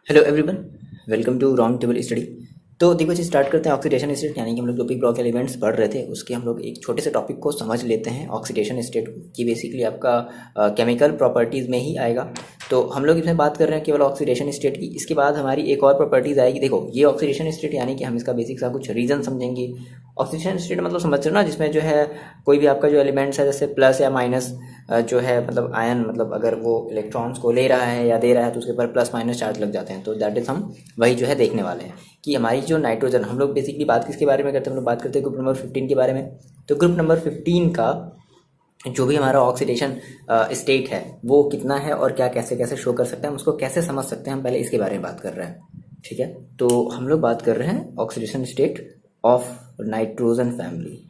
Hello everyone, welcome to round table study. तो देखो जी, start करते हैं ऑक्सीडेशन स्टेट, यानी कि हम लोग जो बिग ब्लॉक एलिमेंट्स पढ़ रहे थे उसके हम लोग एक छोटे से टॉपिक को समझ लेते हैं। ऑक्सीडेशन स्टेट की बेसिकली आपका केमिकल प्रॉपर्टीज़ में ही आएगा। तो हम लोग इसमें बात कर रहे हैं केवल ऑक्सीडेशन स्टेट की। इसके बाद हमारी एक और प्रॉपर्टीज़ आएगी। देखो, ये ऑक्सीडेशन स्टेट यानी कि हम इसका बेसिक सा कुछ रीज़न समझेंगे। ऑक्सीडेशन स्टेट मतलब समझ रहे हो ना, जिसमें जो है कोई भी आपका जो एलिमेंट्स है जैसे प्लस या माइनस जो है, मतलब आयन, मतलब अगर वो इलेक्ट्रॉन्स को ले रहा है या दे रहा है तो उसके ऊपर प्लस माइनस चार्ज लग जाते हैं। तो दैट इज़ हम वही जो है देखने वाले हैं कि हमारी जो नाइट्रोजन, हम लोग बेसिकली बात किसके बारे में करते हैं, हम लोग बात करते हैं ग्रुप नंबर 15 के बारे में। तो ग्रुप नंबर 15 का जो भी हमारा ऑक्सीडेशन स्टेट है वो कितना है और क्या कैसे कैसे शो कर सकते हैं, हम उसको कैसे समझ सकते हैं, हम पहले इसके बारे में बात कर रहे हैं। ठीक है, तो हम लोग बात कर रहे हैं oxidation state of nitrogen family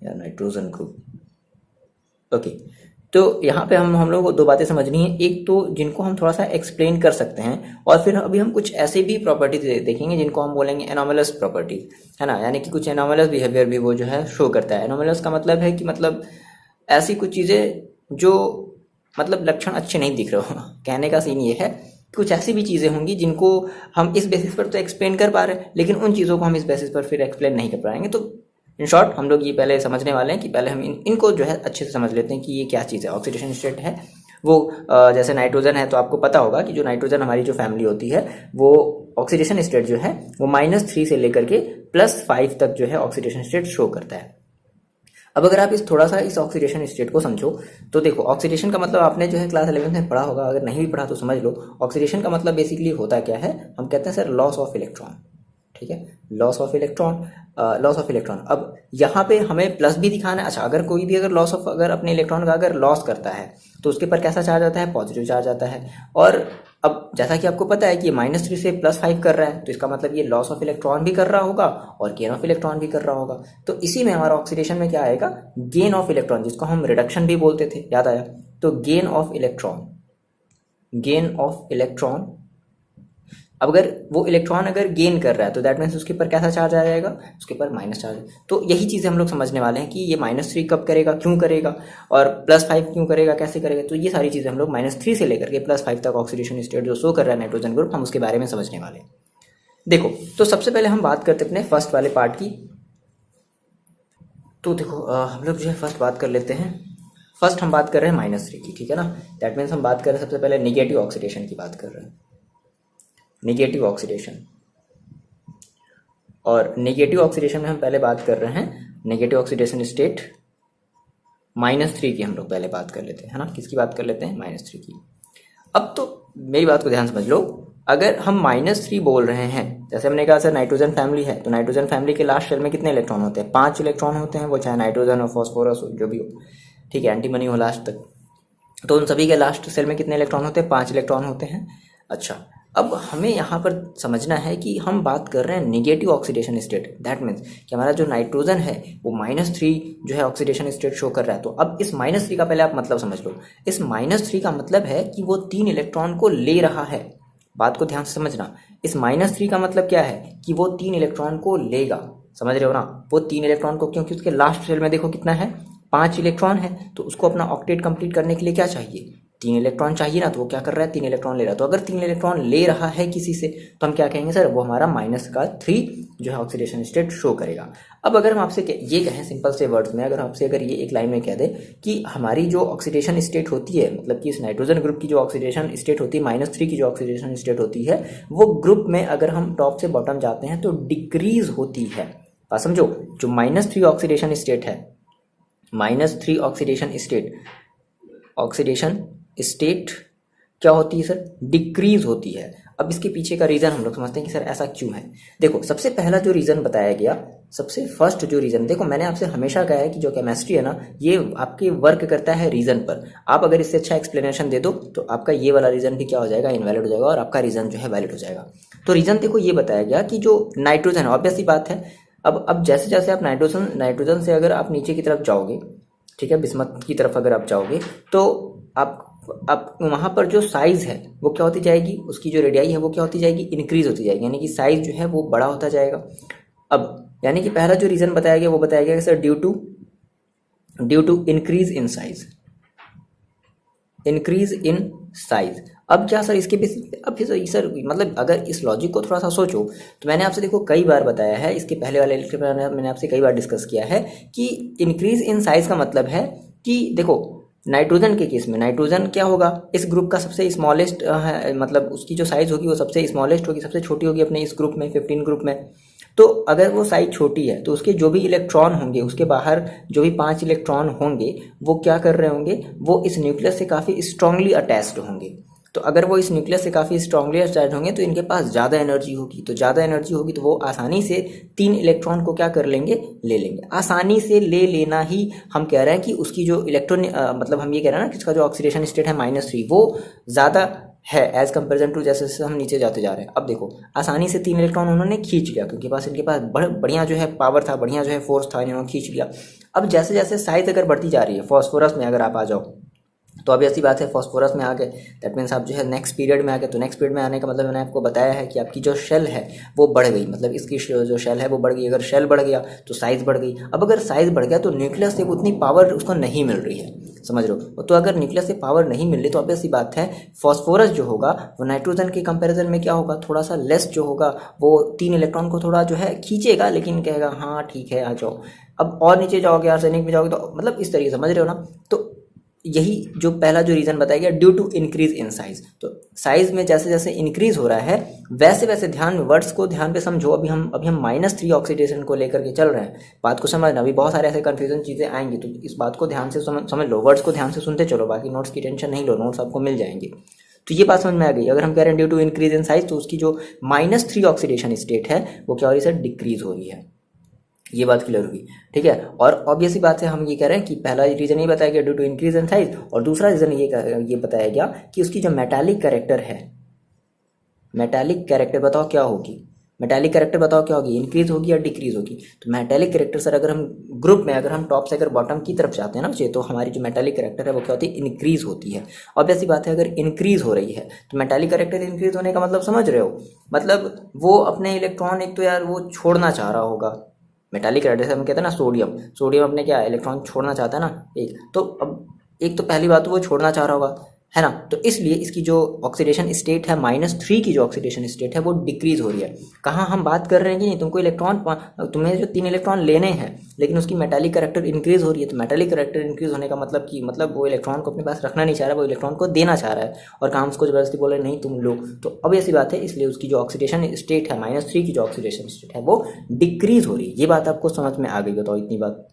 या नाइट्रोजन ग्रुप। ओके, तो यहाँ पे हम लोग को दो बातें समझनी है। एक तो जिनको हम थोड़ा सा एक्सप्लेन कर सकते हैं, और फिर अभी हम कुछ ऐसे भी प्रॉपर्टीज देखेंगे जिनको हम बोलेंगे एनोमलस प्रॉपर्टीज, है ना। यानी कि कुछ एनोमलस बिहेवियर भी वो जो है शो करता है। एनोमलस का मतलब है कि मतलब ऐसी कुछ चीज़ें जो मतलब लक्षण अच्छे नहीं दिख रहे हो कहने का सीन ये है, कुछ ऐसी भी चीज़ें होंगी जिनको हम इस बेसिस पर तो एक्सप्लेन कर पा रहे हैं, लेकिन उन चीज़ों को हम इस बेसिस पर फिर एक्सप्लेन नहीं कर पाएंगे। तो इन शॉर्ट हम लोग ये पहले समझने वाले हैं कि पहले हम इनको जो है अच्छे से समझ लेते हैं कि ये क्या चीज़ है। ऑक्सीडेशन स्टेट है वो जैसे नाइट्रोजन है, तो आपको पता होगा कि जो नाइट्रोजन हमारी जो फैमिली होती है वो ऑक्सीडेशन स्टेट जो है वो -3 से लेकर के +5 तक जो है ऑक्सीडेशन स्टेट शो करता है। अब अगर आप इस थोड़ा सा इस ऑक्सीडेशन स्टेट को समझो तो देखो, ऑक्सीडेशन का मतलब आपने जो है क्लास 11 में पढ़ा होगा, अगर नहीं भी पढ़ा तो समझ लो। ऑक्सीडेशन का मतलब बेसिकली होता क्या है, हम कहते हैं सर लॉस ऑफ इलेक्ट्रॉन। ठीक है, loss of electron, loss of electron. अब यहाँ पे हमें प्लस भी दिखाना है। अच्छा, अगर कोई भी अगर लॉस ऑफ, अगर अपने इलेक्ट्रॉन का अगर लॉस करता है तो उसके ऊपर कैसा चार्ज आता है, पॉजिटिव चार्ज आता है। और अब जैसा कि आपको पता है कि ये -3 से +5 कर रहा है, तो इसका मतलब ये लॉस ऑफ इलेक्ट्रॉन भी कर रहा होगा और गेन ऑफ इलेक्ट्रॉन भी कर रहा होगा। तो इसी में हमारा ऑक्सीडेशन में क्या आएगा, गेन ऑफ इलेक्ट्रॉन, जिसको हम रिडक्शन भी बोलते थे, याद आया। तो gain of electron, gain of electron. अब अगर वो इलेक्ट्रॉन अगर गेन कर रहा है तो दैट मीन्स उसके ऊपर कैसा चार्ज आ जाएगा, उसके ऊपर माइनस चार्ज। तो यही चीज़ें हम लोग समझने वाले हैं कि ये -3 कब करेगा, क्यों करेगा, और +5 क्यों करेगा, कैसे करेगा। तो ये सारी चीज़ें हम लोग -3 से लेकर के +5 तक ऑक्सीडेशन स्टेट जो शो कर रहा है नाइट्रोजन ग्रुप, हम उसके बारे में समझने वाले हैं। देखो, तो सबसे पहले हम बात करते अपने फर्स्ट वाले पार्ट की। तो देखो हम लोग जो है फर्स्ट बात कर लेते हैं। फर्स्ट हम बात कर रहे हैं -3 की, ठीक है ना। दैट मीन्स हम बात कर रहे हैं सबसे पहले निगेटिव ऑक्सीडेशन की बात कर रहे हैं, निगेटिव ऑक्सीडेशन। और नेगेटिव ऑक्सीडेशन में हम पहले बात कर रहे हैं नेगेटिव ऑक्सीडेशन स्टेट -3 की हम लोग पहले बात कर लेते हैं, है ना। किसकी बात कर लेते हैं, -3 की। अब तो मेरी बात को ध्यान समझ लो, अगर हम -3 बोल रहे हैं, जैसे हमने कहा सर नाइट्रोजन फैमिली है, तो नाइट्रोजन फैमिली के लास्ट शेल में कितने इलेक्ट्रॉन होते हैं, 5 इलेक्ट्रॉन होते हैं, वो चाहे नाइट्रोजन हो, फॉस्फोरस हो, जो भी हो, ठीक है, एंटीमनी हो लास्ट तक। तो उन सभी के लास्ट सेल में कितने इलेक्ट्रॉन होते हैं, 5 इलेक्ट्रॉन होते हैं। अच्छा, अब हमें यहाँ पर समझना है कि हम बात कर रहे हैं negative oxidation state. That means कि हमारा जो नाइट्रोजन है वो -3 जो है ऑक्सीडेशन स्टेट शो कर रहा है। तो अब इस -3 का पहले आप मतलब समझ लो। इस -3 का मतलब है कि वो 3 इलेक्ट्रॉन को ले रहा है। बात को ध्यान से समझना, इस -3 का मतलब क्या है कि वो 3 इलेक्ट्रॉन को लेगा। समझ रहे हो ना, वो 3 इलेक्ट्रॉन को, क्योंकि उसके लास्ट सेल में देखो कितना है, 5 इलेक्ट्रॉन है। तो उसको अपना ऑक्टेट कंप्लीट करने के लिए क्या चाहिए, 3 इलेक्ट्रॉन चाहिए ना। तो वो क्या कर रहा है, 3 इलेक्ट्रॉन ले रहा है। तो अगर 3 इलेक्ट्रॉन ले रहा है किसी से, तो हम क्या कहेंगे सर, वो हमारा -3 जो है ऑक्सीडेशन स्टेट शो करेगा। अब अगर हम आपसे ये कहें सिंपल से वर्ड्स में, अगर आपसे अगर ये एक लाइन में कह दे कि हमारी जो ऑक्सीडेशन स्टेट होती है, मतलब कि इस नाइट्रोजन ग्रुप की जो ऑक्सीडेशन स्टेट होती है, -3 की जो ऑक्सीडेशन स्टेट होती है, वो ग्रुप में अगर हम टॉप से बॉटम जाते हैं तो डिक्रीज होती है। बात समझो, जो -3 ऑक्सीडेशन स्टेट है, -3 ऑक्सीडेशन स्टेट, ऑक्सीडेशन स्टेट क्या होती है सर, डिक्रीज होती है। अब इसके पीछे का रीज़न हम लोग समझते हैं कि सर ऐसा क्यों है। देखो, सबसे पहला जो रीज़न बताया गया, सबसे फर्स्ट जो रीज़न, देखो मैंने आपसे हमेशा कहा है कि जो केमिस्ट्री है ना, ये आपके वर्क करता है रीज़न पर। आप अगर इससे अच्छा एक्सप्लेनेशन दे दो तो आपका ये वाला रीज़न भी क्या हो जाएगा, इनवैलिड हो जाएगा, और आपका रीज़न जो है वैलिड हो जाएगा। तो रीज़न देखो ये बताया गया कि जो नाइट्रोजन है, ऑब्वियस सी बात है, अब जैसे जैसे आप नाइट्रोजन से अगर आप नीचे की तरफ जाओगे, ठीक है, बिस्मथ की तरफ अगर आप जाओगे, तो आप वहाँ पर जो साइज है वो क्या होती जाएगी, उसकी जो रेडियाई है वो क्या होती जाएगी, इंक्रीज होती जाएगी, यानी कि साइज जो है वो बड़ा होता जाएगा। अब यानी कि पहला जो रीज़न बताया गया वो बताया गया कि sir due to increase in size, increase in size. अब क्या सर इसके बेसिस पे, अब फिर सर मतलब अगर इस लॉजिक को थोड़ा सा सोचो तो मैंने आपसे देखो कई बार बताया है, इसके पहले वाले लेक्चर में मैंने आपसे कई बार डिस्कस किया है कि इंक्रीज इन साइज का मतलब है कि देखो नाइट्रोजन के केस में नाइट्रोजन क्या होगा, इस ग्रुप का सबसे स्मॉलेस्ट है, मतलब उसकी जो साइज होगी वो सबसे स्मॉलेस्ट होगी, सबसे छोटी होगी अपने इस ग्रुप में 15 ग्रुप में। तो अगर वो साइज छोटी है तो उसके जो भी इलेक्ट्रॉन होंगे, उसके बाहर जो भी 5 इलेक्ट्रॉन होंगे वो क्या कर रहे होंगे, वो इस न्यूक्लियस से काफ़ी स्ट्रांगली अटैच्ड होंगे। तो अगर वो इस न्यूक्लियस से काफ़ी स्ट्रांगली अटैच्ड होंगे तो इनके पास ज़्यादा एनर्जी होगी, तो ज़्यादा एनर्जी होगी तो वो आसानी से 3 इलेक्ट्रॉन को क्या कर लेंगे, ले लेंगे। आसानी से ले लेना ही हम कह रहे हैं कि उसकी जो इलेक्ट्रॉन मतलब हम ये कह रहे हैं ना कि इसका जो ऑक्सीडेशन स्टेट है -3 वो ज़्यादा है एज कंपेरिजन टू जैसे जैसे हम नीचे जाते जा रहे हैं। अब देखो आसानी से 3 इलेक्ट्रॉन उन्होंने खींच लिया क्योंकि इनके पास बढ़िया जो है पावर था, बढ़िया जो है फोर्स था, इन्होंने खींच लिया। अब जैसे जैसे साइज अगर बढ़ती जा रही है, फॉस्फोरस में अगर आप आ जाओ तो अब ऐसी बात है फॉस्फोरस में आ गए, दैट मीन्स आप जो है नेक्स्ट पीरियड में आ गए। तो नेक्स्ट पीरियड में आने का मतलब मैंने आपको बताया है कि आपकी जो शेल है वो बढ़ गई, मतलब इसकी जो शेल है वो बढ़ गई। अगर शेल बढ़ गया तो साइज बढ़ गई। अब अगर साइज बढ़ गया तो न्यूक्लियस से उतनी पावर उसको नहीं मिल रही है, समझ रहे हो। तो अगर न्यूक्लियस से पावर नहीं मिल रही तो ऑब्वियस सी बात है फॉस्फोरस जो होगा वो नाइट्रोजन के कंपैरिजन में क्या होगा, थोड़ा सा लेस जो होगा, वो 3 इलेक्ट्रॉन को थोड़ा जो है खींचेगा, लेकिन कहेगा हाँ ठीक है आ जाओ। अब और नीचे जाओगे, आर्सेनिक में जाओगे तो मतलब इस तरीके समझ रहे हो ना। तो यही जो पहला जो रीज़न बताया गया due to increase in size. तो साइज में जैसे जैसे इंक्रीज हो रहा है वैसे वैसे ध्यान में वर्ड्स को ध्यान पे समझो। अभी हम -3 ऑक्सीडेशन को लेकर के चल रहे हैं, बात को समझना। अभी बहुत सारे ऐसे कन्फ्यूजन चीज़ें आएंगी तो इस बात को ध्यान से समझ लो, वर्ड्स को ध्यान से सुनते चलो, बाकी नोट्स की टेंशन नहीं लो, नोट्स आपको मिल जाएंगे। तो ये बात समझ में आ गई। अगर हम कह रहे हैं due to increase in size तो उसकी जो -3 ऑक्सीडेशन स्टेट है वो क्या हो रही है सर, डिक्रीज हो रही है। ये बात क्लियर होगी, ठीक है। और ऑब्वियस बात है, हम ये कह रहे हैं कि पहला रीजन ये बताया गया due to increase in size, और दूसरा रीजन ये बताया गया कि उसकी जो मेटालिक कैरेक्टर है, मेटालिक कैरेक्टर बताओ क्या होगी, मेटालिक कैरेक्टर बताओ क्या होगी, इंक्रीज होगी या डिक्रीज होगी। तो मेटालिक कैरेक्टर सर अगर हम ग्रुप में अगर हम टॉप से अगर बॉटम की तरफ जाते हैं ना बच्चे, तो हमारी जो मेटालिक कैरेक्टर है वो क्या होती है, इंक्रीज होती है। ऑब्वियस सी बात है अगर इंक्रीज हो रही है तो मेटालिक कैरेक्टर इंक्रीज होने का मतलब समझ रहे हो, मतलब वो अपने इलेक्ट्रॉन एक तो यार वो छोड़ना चाह रहा होगा। मेटालिक कैरेक्टर जैसे हम कहते हैं ना सोडियम अपने क्या इलेक्ट्रॉन छोड़ना चाहता है ना एक, तो अब एक तो पहली बात तो वो छोड़ना चाह रहा होगा, है ना। तो इसलिए इसकी जो ऑक्सीडेशन स्टेट है -3 की जो ऑक्सीडेशन स्टेट है वो डिक्रीज हो रही है। कहाँ हम बात कर रहे हैं कि नहीं, तुमको इलेक्ट्रॉन, तुम्हें जो 3 इलेक्ट्रॉन लेने हैं लेकिन उसकी मेटालिक कैरेक्टर इंक्रीज हो रही है। तो मेटालिक कैरेक्टर इंक्रीज होने का मतलब कि मतलब वो इलेक्ट्रॉन को अपने पास रखना नहीं चाह रहा, वो इलेक्ट्रॉन को देना चाह रहा है, और काम उसको जबरदस्ती बोल रहे नहीं तुम लो। तो अब ऐसी बात है, इसलिए उसकी जो ऑक्सीडेशन स्टेट है -3 की जो ऑक्सीडेशन स्टेट है वो डिक्रीज हो रही है। ये बात आपको समझ में आ गई, बताओ इतनी बात,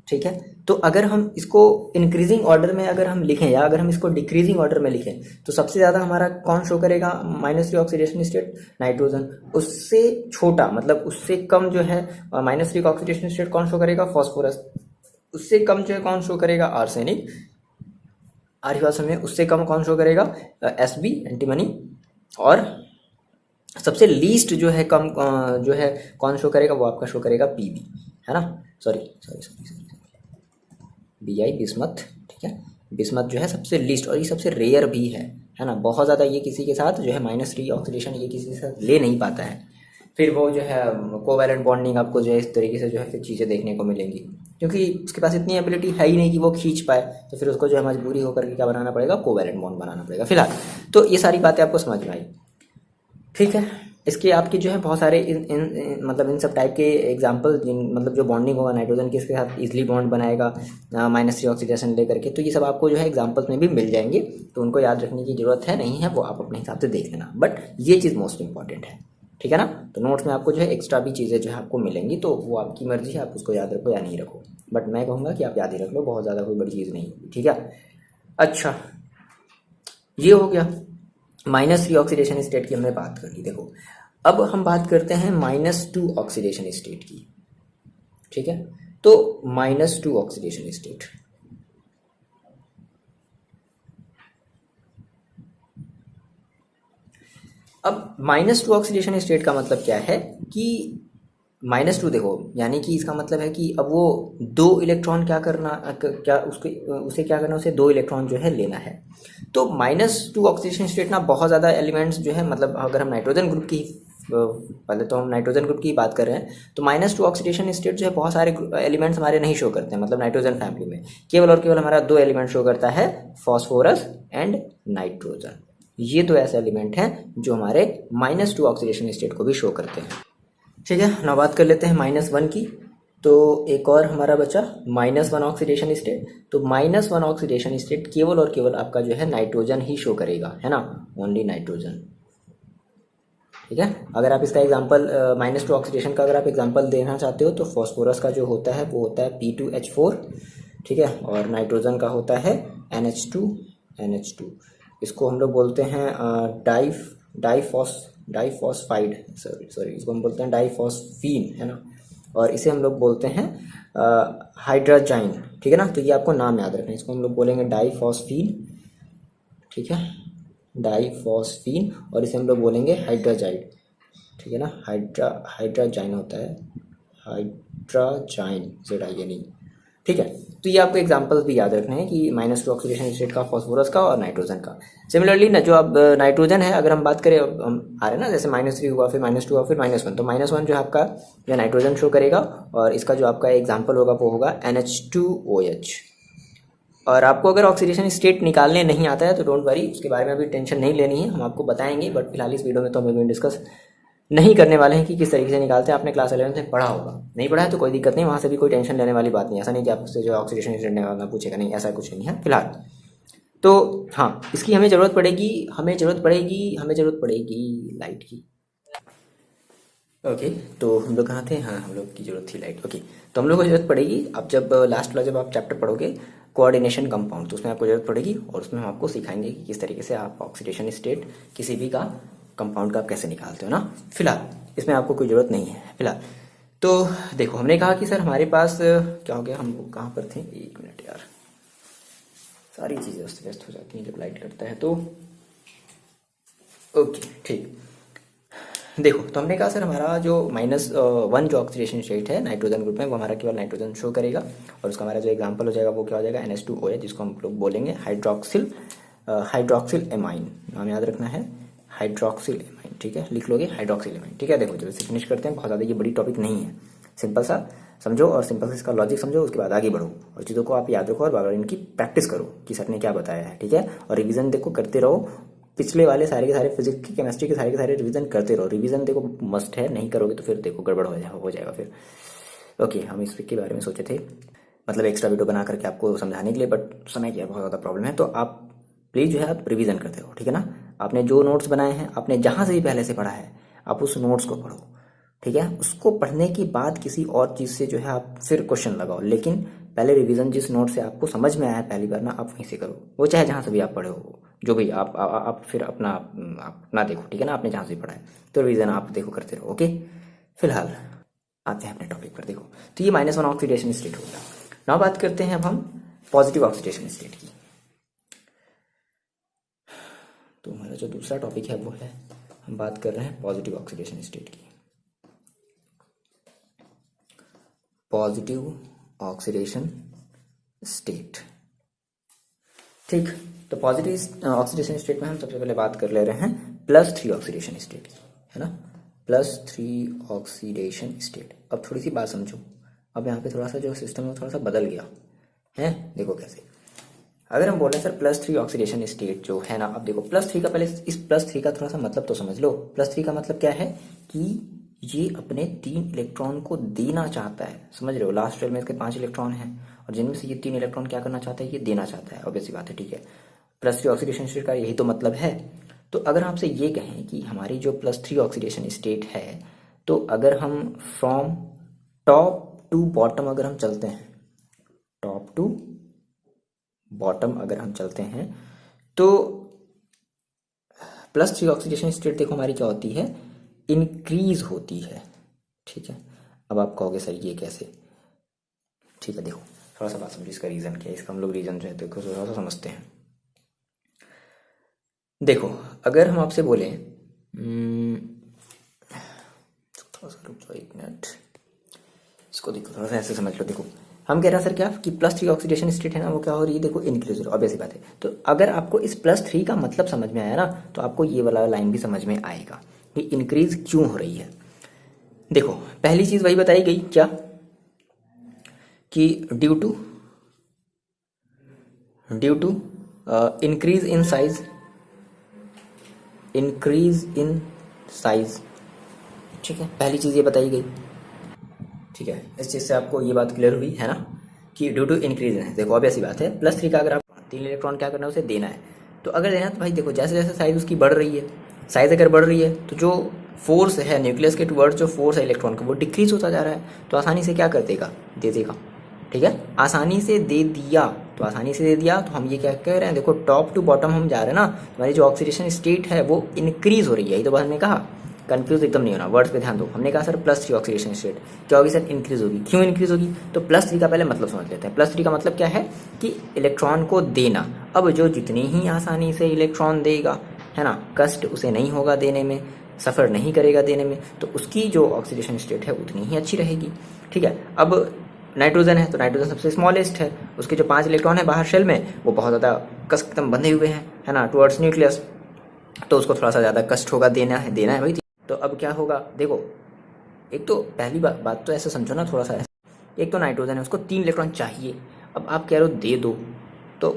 ठीक है। तो अगर हम इसको इंक्रीजिंग ऑर्डर में अगर हम लिखें या अगर हम इसको डिक्रीजिंग ऑर्डर में लिखें तो सबसे ज़्यादा हमारा कौन शो करेगा -3 ऑक्सीडेशन स्टेट, नाइट्रोजन। उससे छोटा मतलब उससे कम जो है -3 का ऑक्सीडेशन स्टेट कौन शो करेगा, फॉस्फोरस। उससे कम जो है कौन शो करेगा, आर्सेनिक। आखिरी बात समझे, उससे कम कौन शो करेगा, Sb एंटीमनी। और सबसे लीस्ट जो है कम जो है कौन शो करेगा, वो आपका शो करेगा Pb, है ना। सॉरी Bi बिस्मथ, ठीक है। बिस्मथ जो है सबसे लीस्ट और ये सबसे रेयर भी है ना। बहुत ज़्यादा ये किसी के साथ जो है -3 ऑक्सीडेशन ये किसी के साथ ले नहीं पाता है। फिर वो जो है कोवैलेंट बॉन्डिंग आपको जो है इस तरीके से जो है फिर चीज़ें देखने को मिलेंगी, क्योंकि उसके पास इतनी एबिलिटी है ही नहीं कि वो खींच पाए। तो फिर उसको जो है मजबूरी होकर के क्या बनाना पड़ेगा, कोवैलेंट बॉन्ड बनाना पड़ेगा फिलहाल। तो ये सारी बातें आपको समझ में आई, ठीक है। इसके आपके जो है बहुत सारे मतलब इन सब टाइप के एग्जाम्पल, मतलब जो बॉन्डिंग होगा नाइट्रोजन के इसके साथ इजली बॉन्ड बनाएगा -3 ऑक्सीडेशन लेकर के, तो ये सब आपको जो है एग्जाम्पल्स में भी मिल जाएंगे। तो उनको याद रखने की जरूरत है नहीं है, वो आप अपने हिसाब से देख लेना, बट ये चीज़ मोस्ट इंपॉर्टेंट है, ठीक है ना। तो नोट्स में आपको जो है एक्स्ट्रा भी चीज़ें जो है आपको मिलेंगी, तो वो आपकी मर्जी है, आप उसको याद रखो या नहीं रखो, बट मैं कहूँगा कि आप याद ही रख लो, बहुत ज़्यादा कोई बड़ी चीज़ नहीं होगी, ठीक है। अच्छा, ये हो गया -3 ऑक्सीडेशन स्टेट की हमने बात कर ली। देखो अब हम बात करते हैं -2 ऑक्सीडेशन स्टेट की, ठीक है। तो -2 ऑक्सीडेशन स्टेट, अब -2 ऑक्सीडेशन स्टेट का मतलब क्या है कि -2 देखो, यानी कि इसका मतलब है कि अब वो 2 इलेक्ट्रॉन क्या करना, क्या उसे क्या करना, उसे 2 इलेक्ट्रॉन जो है लेना है। तो -2 ऑक्सीडेशन स्टेट ना बहुत ज़्यादा एलिमेंट्स जो है, मतलब अगर हम नाइट्रोजन ग्रुप की पहले तो हम नाइट्रोजन ग्रुप की बात कर रहे हैं, तो -2 ऑक्सीडेशन स्टेट जो है बहुत सारे एलिमेंट्स हमारे नहीं शो करते हैं। मतलब नाइट्रोजन फैमिली में केवल और केवल हमारा 2 एलिमेंट शो करता है, फॉस्फोरस एंड नाइट्रोजन, ये दो ऐसे एलिमेंट हैं जो हमारे -2 ऑक्सीडेशन स्टेट को भी शो करते हैं। ठीक है, ना बात कर लेते हैं -1 की। तो एक और हमारा बचा -1 ऑक्सीडेशन स्टेट। तो -1 ऑक्सीडेशन स्टेट केवल और केवल आपका जो है नाइट्रोजन ही शो करेगा, है ना, ओनली नाइट्रोजन। ठीक है, अगर आप इसका एग्जांपल -2 ऑक्सीडेशन का अगर आप एग्जांपल देना चाहते हो तो फॉस्फोरस का जो होता है वो होता है P2H4। ठीक है, और नाइट्रोजन का होता है NH2। इसको हम लोग बोलते हैं डाइफॉस्फाइड, सॉरी इसको हम बोलते हैं डाइफॉस्फीन, है ना, और इसे हम लोग बोलते हैं हाइड्राजाइन। ठीक है ना, तो ये आपको नाम याद रखना है, इसको हम लोग बोलेंगे डाइफॉस्फीन। ठीक है, डाइफॉस्फीन, और इसे हम लोग बोलेंगे हाइड्राजाइड। ठीक है ना, हाइड्राजाइन होता है, हाइड्राजाइन ZINE। ठीक है, तो ये आपको एग्जांपल्स भी याद रखने हैं कि -2 ऑक्सीडेशन स्टेट का फॉस्फोरस का और नाइट्रोजन का। सिमिलरली ना जो अब नाइट्रोजन है, अगर हम बात करें, अब हम आ रहे हैं ना, जैसे -3 हुआ, फिर -2 हुआ, फिर -1, तो -1 जो है आपका जो नाइट्रोजन शो करेगा, और इसका जो आपका एग्जाम्पल होगा वो होगा NH2OH। और आपको अगर ऑक्सीडेशन स्टेट निकालने नहीं आता है तो डोंट वरी, उसके बारे में अभी टेंशन नहीं लेनी है, हम आपको बताएंगे, बट फिलहाल इस वीडियो में तो हम अभी डिस्कस नहीं करने वाले हैं कि किस तरीके से निकालते हैं। आपने क्लास 11 में पढ़ा होगा, नहीं पढ़ा है तो कोई दिक्कत नहीं, वहाँ से भी कोई टेंशन लेने वाली बात नहीं। ऐसा नहीं कि आपसे जो ऑक्सीडेशन स्टेट निकालना पूछेगा, नहीं, ऐसा कुछ नहीं है फिलहाल। तो हाँ, इसकी हमें ज़रूरत पड़ेगी लाइट की। ओके, तो हम लोग कहाँ थे? हाँ, हम लोग की ज़रूरत थी लाइट। ओके, तो हम लोग को ज़रूरत पड़ेगी अब जब लास्ट वाला जब आप चैप्टर पढ़ोगे कोऑर्डिनेशन कंपाउंड, तो उसमें आपको ज़रूरत पड़ेगी, और उसमें हम आपको सिखाएंगे कि किस तरीके से आप ऑक्सीडेशन स्टेट किसी भी का कंपाउंड का आप कैसे निकालते हो ना। फिलहाल इसमें आपको कोई ज़रूरत नहीं है फिलहाल। तो देखो, हमने कहा कि सर हमारे पास क्या हो गया, हम लोग कहाँ पर थे? 1 मिनट यार, सारी चीज़ें अस्त व्यस्त हो जाती हैं जब लाइट कटता है तो। ओके, ठीक, देखो, तो हमने कहा सर हमारा जो -1 जो ऑक्सीडेशन स्टेट है नाइट्रोजन ग्रुप में, वो हमारा केवल नाइट्रोजन शो करेगा, और उसका हमारा जो एग्जांपल हो जाएगा वो क्या हो जाएगा? NH2OH, जिसको हम लोग बोलेंगे हाइड्रॉक्सिल एमाइन। नाम याद रखना है, हाइड्रॉक्सिल एमाइन। ठीक है, लिख लोगे हाइड्रॉक्सिल एमाइन। ठीक है, देखो जल्दी से फिनिश करते हैं, बहुत ज़्यादा ये बड़ी टॉपिक नहीं है, सिंपल सा समझो और सिंपल से इसका लॉजिक समझो, उसके बाद आगे बढ़ो और चीज़ों को आप याद रखो और बार इनकी प्रैक्टिस करो कि सर ने क्या बताया है। ठीक है, और रिवीजन देखो करते रहो, पिछले वाले सारे के सारे फिजिक्स की केमिस्ट्री के सारे रिवीजन करते रहो। रिवीजन देखो मस्ट है, नहीं करोगे तो फिर देखो गड़बड़ हो जाएगा फिर। ओके, हम इस के बारे में सोचे थे, मतलब एक्स्ट्रा वीडियो बना करके आपको समझाने के लिए, बट समय की बहुत ज़्यादा प्रॉब्लम है, तो आप प्लीज़ जो है आप रिवीजन करते रहो। ठीक है ना, आपने जो नोट्स बनाए हैं, आपने जहाँ से भी पहले से पढ़ा है, आप उस नोट्स को पढ़ो। ठीक है, उसको पढ़ने के बाद किसी और चीज़ से जो है आप फिर क्वेश्चन लगाओ, लेकिन पहले रिवीजन जिस नोट से आपको समझ में आया है पहली बार ना, आप वहीं से करो, वो चाहे जहाँ से भी आप पढ़े हो, जो भी आप फिर अपना देखो। ठीक है ना, आपने जहाँ से पढ़ा है तो रिवीजन आप देखो करते रहो। ओके, फिलहाल आते हैं अपने टॉपिक पर। देखो, तो ये -1 ऑक्सीडेशन स्टेट हो गया। नाउ बात करते हैं अब हम पॉजिटिव ऑक्सीडेशन स्टेट की। तो हमारा जो दूसरा टॉपिक है वो है, हम बात कर रहे हैं पॉजिटिव ऑक्सीडेशन स्टेट की। पॉजिटिव ऑक्सीडेशन स्टेट, ठीक, तो पॉजिटिव ऑक्सीडेशन स्टेट में हम सबसे पहले बात कर ले रहे हैं +3 ऑक्सीडेशन स्टेट की, है ना, +3 ऑक्सीडेशन स्टेट। अब थोड़ी सी बात समझो, अब यहाँ पे थोड़ा सा जो सिस्टम है थोड़ा सा बदल गया है। देखो कैसे, अगर हम बोले सर +3 ऑक्सीडेशन स्टेट जो है ना, अब देखो +3 का, पहले इस +3 का थोड़ा सा मतलब तो समझ लो। +3 का मतलब क्या है कि ये अपने 3 इलेक्ट्रॉन को देना चाहता है, समझ रहे हो। लास्ट शेल में इसके 5 इलेक्ट्रॉन हैं, और जिनमें से ये 3 इलेक्ट्रॉन क्या करना चाहता है, ये देना चाहता है, ऑब्वियस सी बात है। ठीक है, +3 ऑक्सीडेशन स्टेट का यही तो मतलब है। तो अगर आपसे ये कहें कि हमारी जो +3 ऑक्सीडेशन स्टेट है, तो अगर हम फ्रॉम टॉप टू बॉटम अगर हम चलते हैं, टॉप टू बॉटम अगर हम चलते हैं, तो +3 ऑक्सीडेशन स्टेट देखो हमारी क्या होती है, इंक्रीज होती है। ठीक है, अब आप कहोगे सर ये कैसे? ठीक है, देखो थोड़ा सा बात समझो, इसका रीज़न क्या है, इसका हम लोग रीज़न जो है देखो थोड़ा सा समझते हैं। देखो, अगर हम आपसे बोलें, थोड़ा सा रुक जाओ 1 मिनट, इसको देखो थोड़ा सा ऐसे समझ लो। देखो, हम कह रहे हैं सर क्या कि +3 ऑक्सीडेशन स्टेट है ना, वो क्या हो रही है, देखो इंक्रीज हो रही है, ऑब्वियस सी बात है। तो अगर आपको इस +3 का मतलब समझ में आया ना, तो आपको ये वाला लाइन भी समझ में आएगा कि इंक्रीज क्यों हो रही है। देखो, पहली चीज वही बताई गई क्या, कि due to increase in size, increase in size. ठीक है, पहली चीज़ ये बताई गई। ठीक है, इस चीज़ से आपको ये बात क्लियर हुई है ना कि ड्यू टू इंक्रीज है। देखो अब ऐसी बात है, +3 का अगर आप 3 इलेक्ट्रॉन क्या करना है, उसे देना है। तो अगर देना है तो भाई देखो जैसे जैसे साइज़ उसकी बढ़ रही है, साइज़ अगर बढ़ रही है तो जो फोर्स है न्यूक्लियस के टुवर्ड्स, जो फोर्स है इलेक्ट्रॉन का, वो डिक्रीज होता जा रहा है। तो आसानी से क्या कर देगा, दे देगा। ठीक है, आसानी से दे दिया, तो आसानी से दे दिया तो हम ये क्या कह रहे हैं, देखो टॉप टू बॉटम हम जा रहे हैं ना, हमारी जो ऑक्सीडेशन स्टेट है वो इंक्रीज हो रही है। ये तो बात हमने कहा, कंफ्यूज एकदम नहीं होना, वर्ड्स पे ध्यान दो। हमने कहा सर +3 ऑक्सीडेशन स्टेट क्या होगी सर, इंक्रीज होगी। क्यों इंक्रीज होगी, तो +3 का पहले मतलब समझ लेते हैं। +3 का मतलब क्या है कि इलेक्ट्रॉन को देना। अब जो जितनी ही आसानी से इलेक्ट्रॉन देगा, है ना, कष्ट उसे नहीं होगा देने में, सफ़र नहीं करेगा देने में, तो उसकी जो ऑक्सीडेशन स्टेट है उतनी ही अच्छी रहेगी। ठीक है, अब नाइट्रोजन है तो नाइट्रोजन सबसे स्मॉलेस्ट है, उसके जो 5 इलेक्ट्रॉन है बाहर शेल में वो बहुत ज़्यादा कष्ट एकदम बंधे हुए हैं, है ना, टुवर्ड्स न्यूक्लियस, तो उसको थोड़ा सा ज़्यादा कष्ट होगा, देना है भाई। तो अब क्या होगा, देखो एक तो पहली बात तो ऐसे समझो ना थोड़ा सा, एक तो नाइट्रोजन है उसको 3 इलेक्ट्रॉन चाहिए। अब आप कह रहे हो दे दो, तो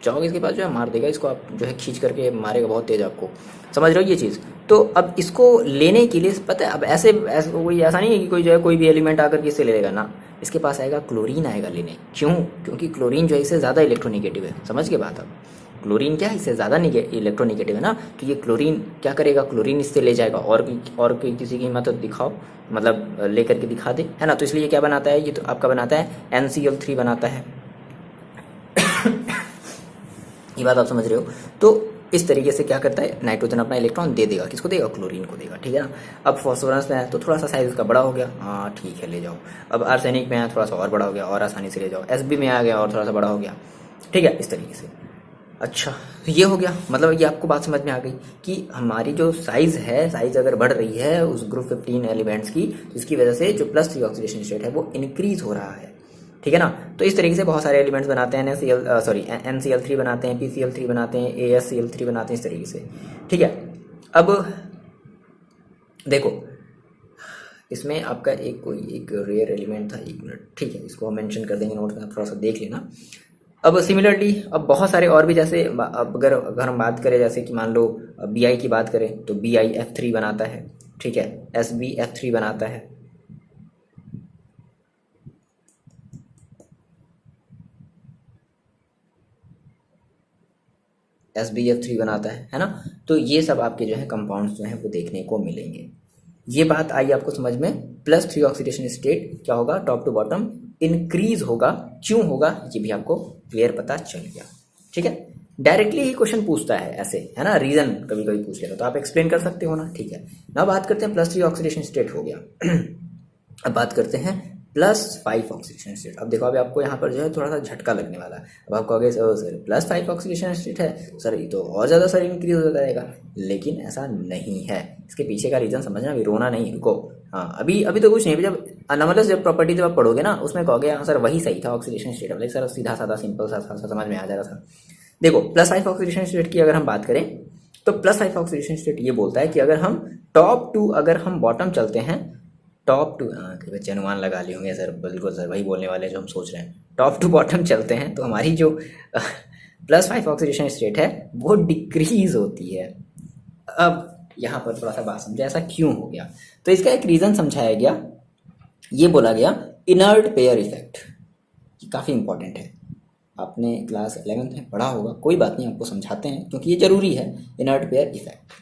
जाओगे इसके पास जो है मार देगा इसको, आप जो है खींच करके मारेगा बहुत तेज आपको, समझ रहे हो ये चीज़। तो अब इसको लेने के लिए पता है, अब ऐसे कोई ऐसा नहीं है कि कोई जो है कोई भी एलिमेंट आकर के इससे ले लेगा ना, इसके पास आएगा क्लोरीन आएगा लेने। क्यों, क्योंकि क्लोरीन जो है इससे ज़्यादा इलेक्ट्रोनिगेटिव है। समझ के बात, अब क्लोरीन क्या है, इससे ज़्यादा इलेक्ट्रोनिगेटिव है ना, तो ये क्लोरीन क्या करेगा, क्लोरीन इससे ले जाएगा। और कोई किसी की मदद दिखाओ, मतलब लेकर के दिखा दे, है ना। तो इसलिए क्या बनाता है, ये तो आपका बनाता है NCl3 बनाता है। ये बात आप समझ रहे हो। तो इस तरीके से क्या करता है, नाइट्रोजन अपना इलेक्ट्रॉन दे देगा, किसको देगा, क्लोरीन को देगा। ठीक है ना। अब फॉस्फोरस में है तो थोड़ा सा साइज उसका बड़ा हो गया, हाँ ठीक है ले जाओ। अब आर्सेनिक में है थोड़ा सा और बड़ा हो गया, और आसानी से ले जाओ। Sb में आ गया और थोड़ा सा बड़ा हो गया। ठीक है, इस तरीके से। अच्छा, तो ये हो गया, मतलब ये आपको बात समझ में आ गई कि हमारी जो साइज़ है, साइज़ अगर बढ़ रही है उस ग्रुप 15 एलिमेंट्स की, तो इसकी वजह से जो +3 ऑक्सीडेशन स्टेट है वो इंक्रीज हो रहा है। ठीक है ना। तो इस तरीके से बहुत सारे एलिमेंट्स बनाते हैं, NCl3 बनाते हैं, PCl3 बनाते हैं, AsCl3 बनाते हैं, इस तरीके से। ठीक है, अब देखो इसमें आपका एक रेयर एलिमेंट था, 1 मिनट, ठीक है, इसको हम मेंशन कर देंगे नोट्स में, आप थोड़ा सा देख लेना। अब सिमिलरली अब बहुत सारे और भी, जैसे अब अगर हम बात करें, जैसे कि मान लो Bi की बात करें तो BiF3 बनाता है। ठीक है, SbF3 बनाता है। SbF3 बनाता है ना। तो ये सब आपके जो है कंपाउंड्स जो हैं वो देखने को मिलेंगे। ये बात आई आपको समझ में, +3 ऑक्सीडेशन स्टेट क्या होगा, टॉप टू बॉटम इंक्रीज होगा। क्यों होगा ये भी आपको क्लियर पता चल गया। ठीक है, डायरेक्टली ही क्वेश्चन पूछता है ऐसे, है ना, रीजन कभी कभी पूछ लेगा तो आप एक्सप्लेन कर सकते हो ना। ठीक है, ना बात करते हैं +3 ऑक्सीडेशन स्टेट हो गया। अब बात करते हैं +5 ऑक्सीडेशन स्टेट। अब देखो, अभी आपको यहाँ पर जो है थोड़ा सा झटका लगने वाला है। अब आप कहोगे सर +5 ऑक्सीडेशन स्टेट है सर, ये तो और ज़्यादा सर इंक्रीज हो जाएगा, लेकिन ऐसा नहीं है। इसके पीछे का रीज़न समझना, अभी रोना नहीं, रुको। हाँ, अभी तो कुछ नहीं, जब अनोमलस जब प्रॉपर्टी जब आप पढ़ोगे ना, उसमें कहोगे हाँ सर वही सही था ऑक्सीडेशन स्टेट, लाइक सर सीधा साधा सिंपल सा समझ में आ जा रहा था। देखो +5 ऑक्सीडेशन स्टेट की अगर हम बात करें तो +5 ऑक्सीडेशन स्टेट ये बोलता है कि अगर हम टॉप टू अगर हम बॉटम चलते हैं, टॉप टू, कई बच्चे अनुमान लगा लिए होंगे सर, बिल्कुल सर वही बोलने वाले जो हम सोच रहे हैं, टॉप टू बॉटम चलते हैं तो हमारी जो +5 ऑक्सीडेशन स्टेट है वो डिक्रीज होती है। अब यहाँ पर थोड़ा सा बात समझे ऐसा क्यों हो गया, तो इसका एक रीज़न समझाया गया। ये बोला गया इनर्ट पेयर इफेक्ट, ये काफ़ी इंपॉर्टेंट है, आपने क्लास 11th में पढ़ा होगा, कोई बात नहीं, आपको समझाते हैं क्योंकि ये ज़रूरी है। इनर्ट पेयर इफेक्ट,